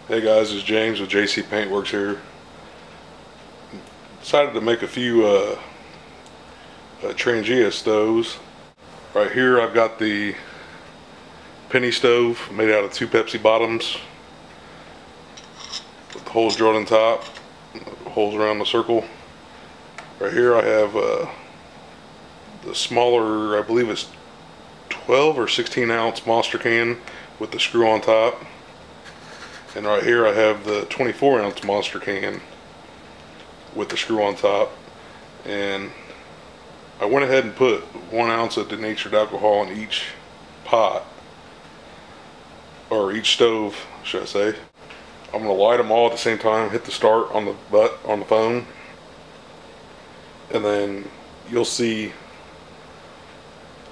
Hey guys, it's James with JC Paintworks here. Decided to make a few Trangia stoves. Right here I've got the penny stove made out of 2 Pepsi bottoms with the holes drilled in top, holes around the circle. Right here I have the smaller, I believe it's 12 or 16 ounce Monster can with the screw on top. And right here I have the 24 ounce Monster can with the screw on top. And I went ahead and put 1 ounce of denatured alcohol in each pot, or each stove, should I say. I'm going to light them all at the same time, hit the start on the phone, and then you'll see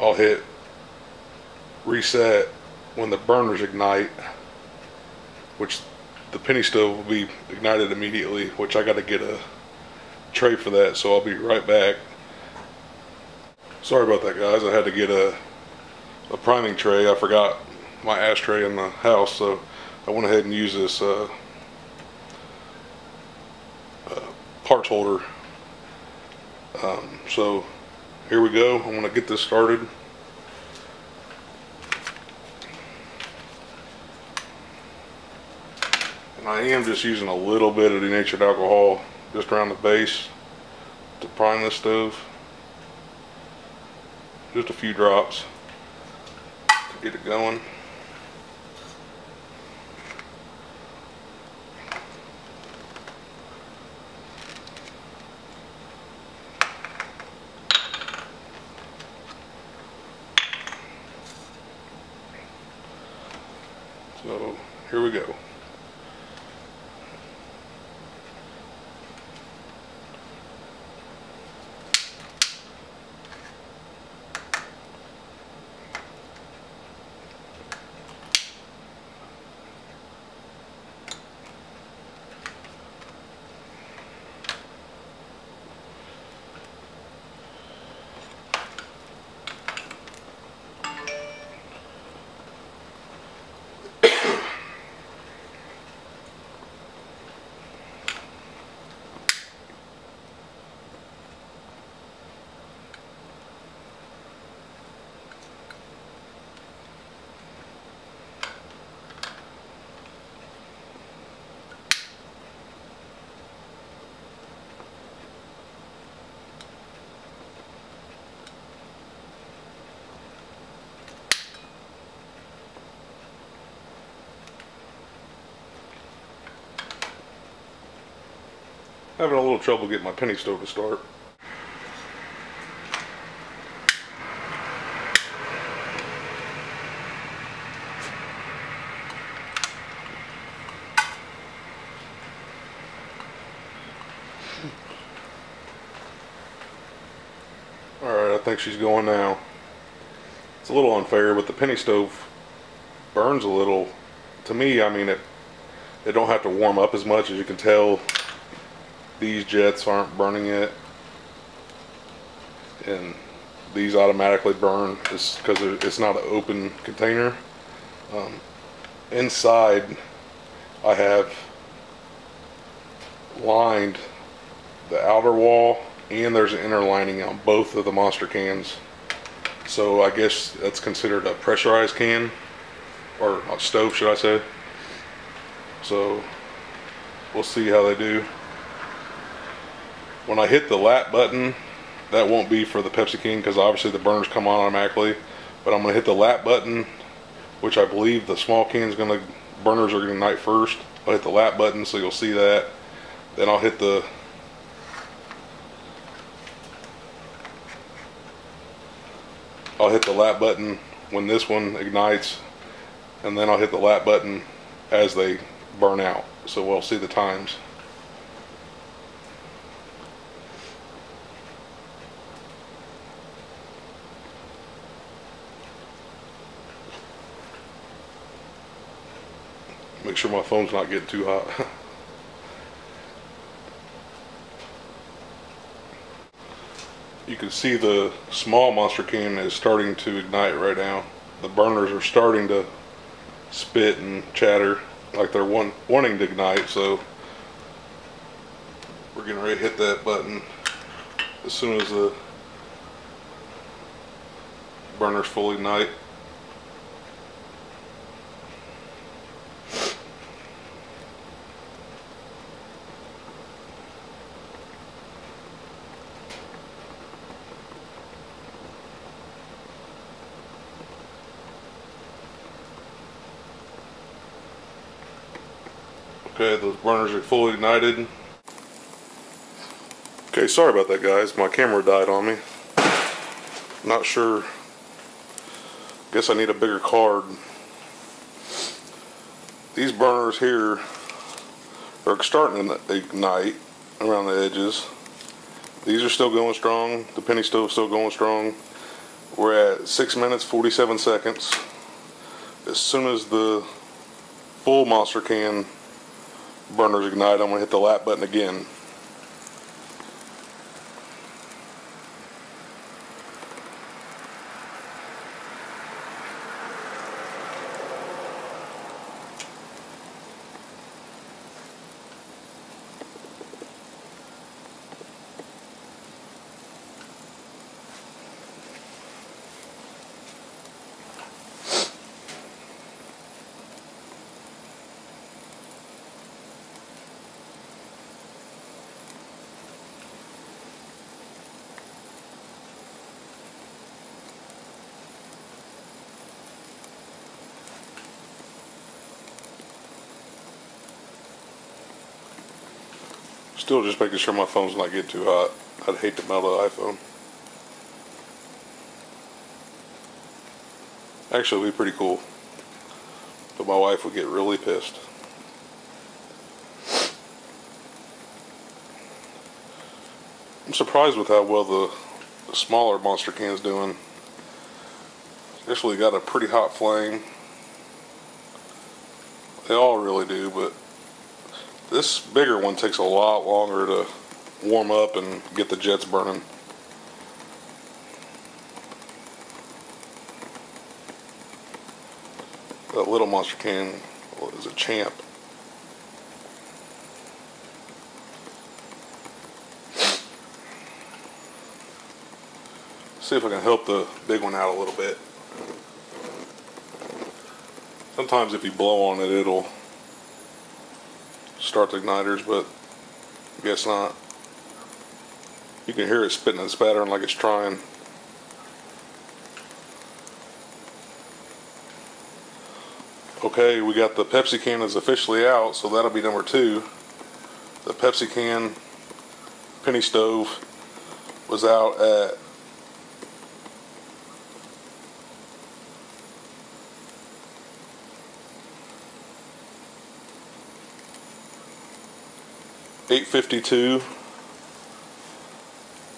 I'll hit reset when the burners ignite, which the penny stove will be ignited immediately, which I got to get a tray for that, so I'll be right back. Sorry about that, guys. I had to get a priming tray. I forgot my ashtray in the house, so I went ahead and used this parts holder. So here we go. I'm going to get this started. And I am just using a little bit of denatured alcohol just around the base to prime this stove. Just a few drops to get it going. So here we go. Having a little trouble getting my penny stove to start. Alright, I think she's going now. It's a little unfair, but the penny stove burns a little. To me, I mean, it don't have to warm up as much. As you can tell, these jets aren't burning it, and these automatically burn just because it's not an open container. Inside I have lined the outer wall, and there's an inner lining on both of the Monster cans, so I guess that's considered a pressurized can, or a stove, should I say. So we'll see how they do. When I hit the lap button, that won't be for the Pepsi can because obviously the burners come on automatically, but I'm going to hit the lap button, which I believe the small burners are going to ignite first. I'll hit the lap button, so you'll see that. Then I'll hit the lap button when this one ignites, and then I'll hit the lap button as they burn out, so we'll see the times. Make sure my phone's not getting too hot. You can see the small Monster can is starting to ignite right now. The burners are starting to spit and chatter. like they're wanting to ignite. So we're getting ready to hit that button as soon as the burners fully ignite. Okay, those burners are fully ignited. Okay, sorry about that, guys. My camera died on me. Not sure. Guess I need a bigger card. These burners here are starting to ignite around the edges. These are still going strong. The penny stove's still going strong. We're at 6 minutes 47 seconds. As soon as the full Monster can burners ignite, I'm going to hit the lap button again. Still just making sure my phone's not getting too hot. I'd hate to melt the iPhone. Actually, it'd be pretty cool. But my wife would get really pissed. I'm surprised with how well the smaller Monster can's doing. Actually got a pretty hot flame. They all really do, but this bigger one takes a lot longer to warm up and get the jets burning. That little Monster can is a champ. See if I can help the big one out a little bit. Sometimes if you blow on it, it'll start the igniters, but I guess not. You can hear it spitting and spattering like it's trying. Okay, we got the Pepsi can is officially out, so that'll be number 2. The Pepsi can penny stove was out at 8:52.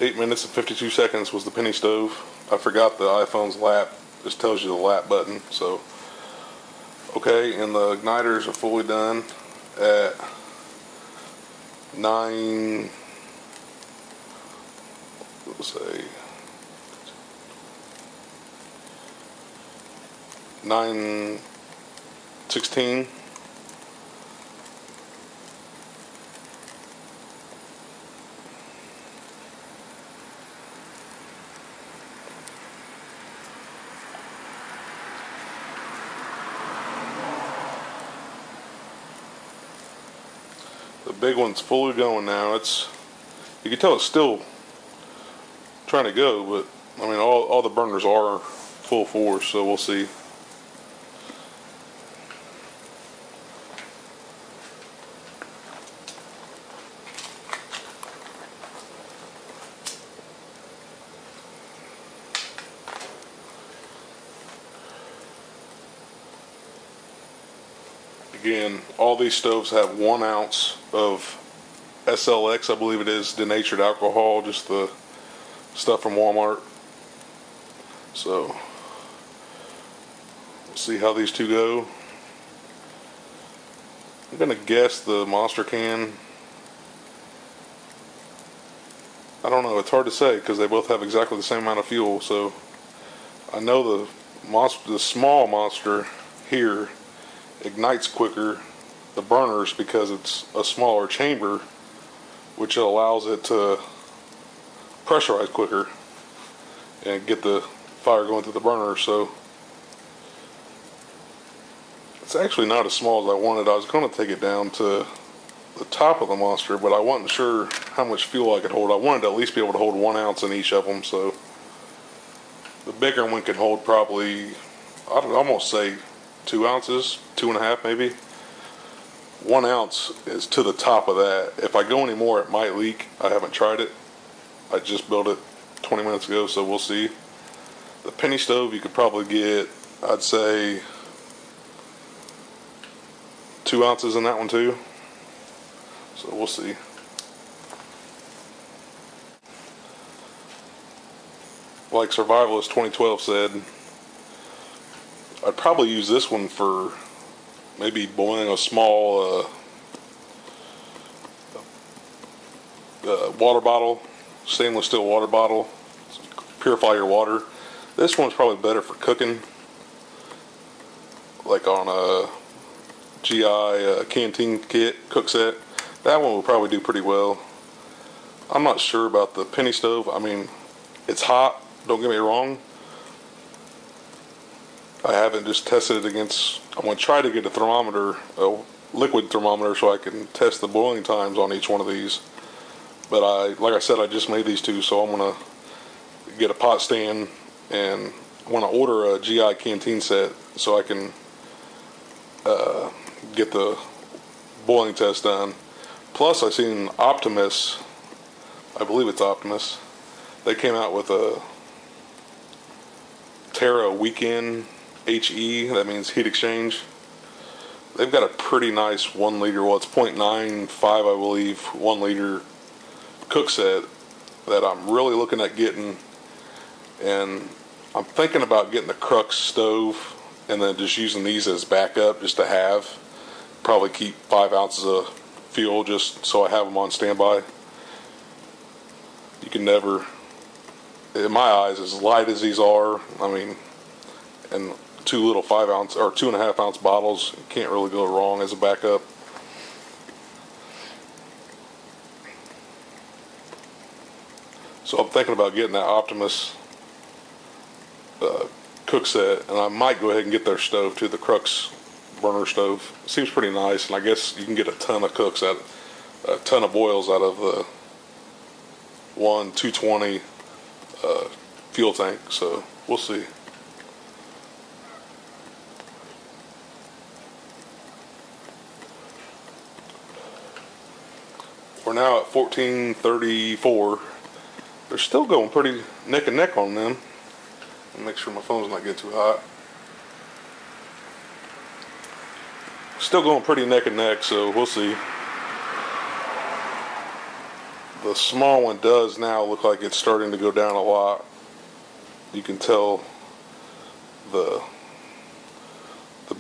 8 minutes and 52 seconds was the penny stove. I forgot the iPhone's lap. Just tells you the lap button. So, okay, and the igniters are fully done at 9. Let's say 9:16. The big one's fully going now. You can tell it's still trying to go, but I mean all the burners are full force, so we'll see. Again, all these stoves have 1 ounce of SLX, I believe it is, denatured alcohol, just the stuff from Walmart. So, we'll see how these two go. I'm going to guess the Monster can. I don't know, it's hard to say because they both have exactly the same amount of fuel. So, I know the small Monster here ignites quicker the burners because it's a smaller chamber, which allows it to pressurize quicker and get the fire going through the burner. So it's actually not as small as I wanted. I was going to take it down to the top of the Monster, but I wasn't sure how much fuel I could hold. I wanted to at least be able to hold 1 ounce in each of them, so the bigger one can hold probably, I'd almost say 2 ounces, 2.5 maybe. 1 ounce is to the top of that. If I go any more, it might leak. I haven't tried it. I just built it 20 minutes ago, so we'll see. The penny stove, you could probably get, I'd say, 2 ounces in that one too. So we'll see. Like Survivalist 2012 said, I'd probably use this one for maybe boiling a small water bottle, stainless steel water bottle, purify your water. This one's probably better for cooking, like on a GI canteen kit, cook set. That one will probably do pretty well. I'm not sure about the penny stove. I mean, it's hot, don't get me wrong. I haven't just tested it against, I'm going to try to get a thermometer, a liquid thermometer, so I can test the boiling times on each one of these. But like I said, I just made these two, so I'm going to get a pot stand, and I want to order a GI canteen set so I can get the boiling test done. Plus, I seen Optimus, I believe it's Optimus, they came out with a Terra Weekend HE, that means heat exchange. They've got a pretty nice 1 liter, well it's 0.95 I believe, 1 liter cook set that I'm really looking at getting, and I'm thinking about getting the Crux stove and then just using these as backup just to have. Probably keep 5 ounces of fuel just so I have them on standby. You can never, in my eyes, as light as these are, I mean, and 2 little 5 ounce or 2.5 ounce bottles, you can't really go wrong as a backup. So I'm thinking about getting that Optimus cook set, and I might go ahead and get their stove too, the Crux burner stove. It seems pretty nice, and I guess you can get a ton of cooks out, a ton of boils out of the 220 fuel tank. So we'll see. We're now at 1434. They're still going pretty neck and neck on them. Make sure my phone's not getting too hot. Still going pretty neck and neck, so we'll see. The small one does now look like it's starting to go down a lot. You can tell the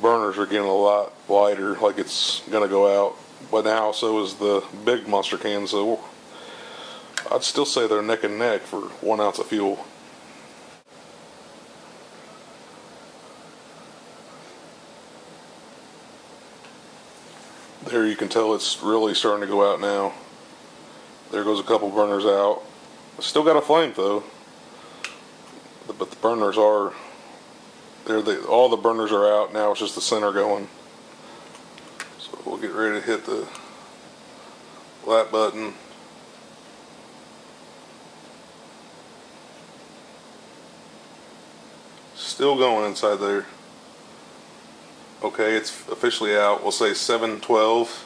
burners are getting a lot lighter, like it's gonna go out. But now so is the big Monster can, so I'd still say they're neck and neck for 1 ounce of fuel. There you can tell it's really starting to go out now. There goes a couple burners out. Still got a flame though, but the burners are all the burners are out now. It's just the center going. So we'll get ready to hit the light button. Still going inside there. Okay, it's officially out. We'll say 7:12.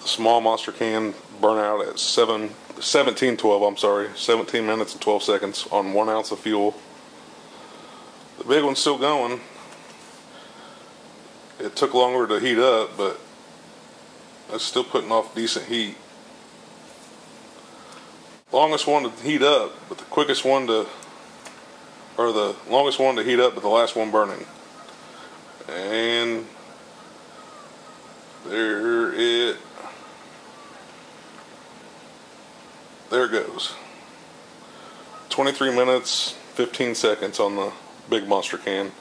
The small Monster can burn out at 17:12. I'm sorry, 17 minutes and 12 seconds on 1 ounce of fuel. The big one's still going. It took longer to heat up, but it's still putting off decent heat. Longest one to heat up, but the quickest one to, or the longest one to heat up, but the last one burning. And there it goes. 23 minutes 15 seconds on the big Monster can.